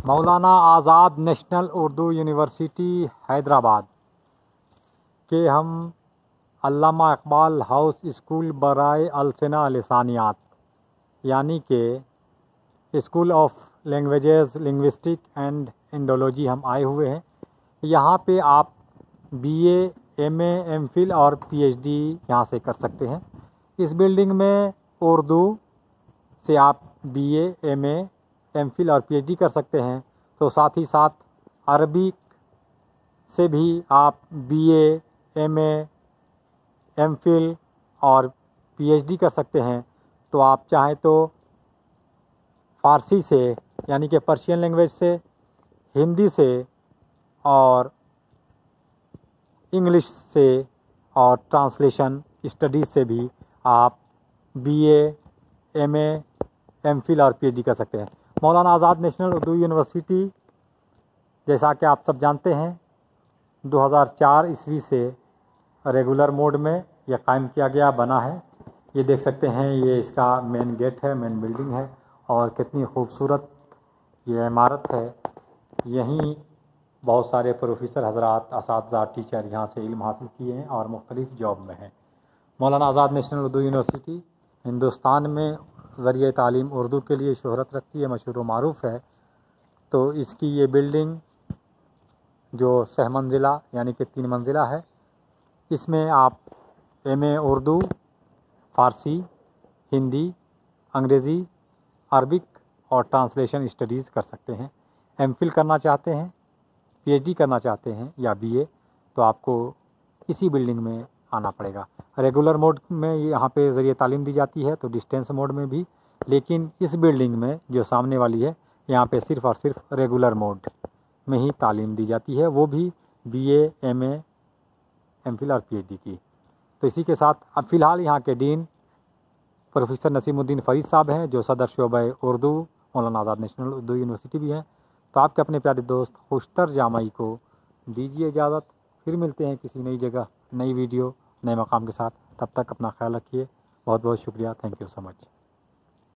Maulana Azad national Urdu university Hyderabad کے ہم علامہ Iqbal house school برائے السنہ لسانیات یعنی کہ school of languages linguistic and Indology ہم آئے ہوئے ہیں۔ یہاں پہ آپ B A M A M Phil اور پی ایچ ڈی یہاں سے کر سکتے ہیں۔ اس بلڈنگ میں اردو سے آپ B A M A M Phil اور پی ایچ ڈی کر سکتے ہیں، تو ساتھ ہی ساتھ عربک سے بھی آپ B A M A M Phil اور پی ایچ ڈی کر سکتے ہیں۔ تو آپ چاہیں تو فارسی سے یعنی کہ پرشین لینگویج سے، ہندی سے اور انگلش سے اور ٹرانسلیشن اسٹڈیز سے بھی آپ B A M A M Phil اور پی ایچ ڈی کر سکتے ہیں۔ مولانا آزاد نیشنل اردو یونیورسٹی جیسا کہ آپ سب جانتے ہیں 2004 عیسوی سے ریگولر موڈ میں یہ قائم کیا گیا بنا ہے۔ یہ دیکھ سکتے ہیں، یہ اس کا مین گیٹ ہے، مین بلڈنگ ہے، اور کتنی خوبصورت یہ عمارت ہے۔ یہیں بہت سارے پروفیسر حضرات، اساتذہ، ٹیچر یہاں سے علم حاصل کیے ہیں اور مختلف جاب میں ہیں۔ مولانا آزاد نیشنل اردو یونیورسٹی ہندوستان میں ذریعہ تعلیم اردو کے لیے شہرت رکھتی ہے، مشہور و معروف ہے۔ تو اس کی یہ بلڈنگ جو 6 منزلہ یعنی کہ 3 منزلہ ہے، اس میں آپ ایم اے اردو، فارسی، ہندی، انگریزی، عربک اور ٹرانسلیشن اسٹڈیز کر سکتے ہیں۔ ایم فل کرنا چاہتے ہیں، پی ایچ ڈی کرنا چاہتے ہیں یا بی اے، تو آپ کو اسی بلڈنگ میں آنا پڑے گا۔ ریگولر موڈ میں یہاں پہ ذریعہ تعلیم دی جاتی ہے، تو ڈسٹینس موڈ میں بھی، لیکن اس بلڈنگ میں جو سامنے والی ہے یہاں پہ صرف اور صرف ریگولر موڈ میں ہی تعلیم دی جاتی ہے، وہ بھی B A M A M Phil اور پی ایچ ڈی کی۔ تو اسی کے ساتھ اب فی الحال یہاں کے ڈین پروفیسر نسیم الدین فرید صاحب ہیں، جو صدر شعبہ اردو مولانا آزاد نیشنل اردو یونیورسٹی بھی ہیں۔ تو آپ کے اپنے پیارے دوست خوشتر جامعی کو دیجیے اجازت، پھر ملتے ہیں کسی نئی جگہ، نئی ویڈیو، نئے مقام کے ساتھ۔ تب تک اپنا خیال رکھیے۔ بہت بہت شکریہ، تھینک یو سو مچ۔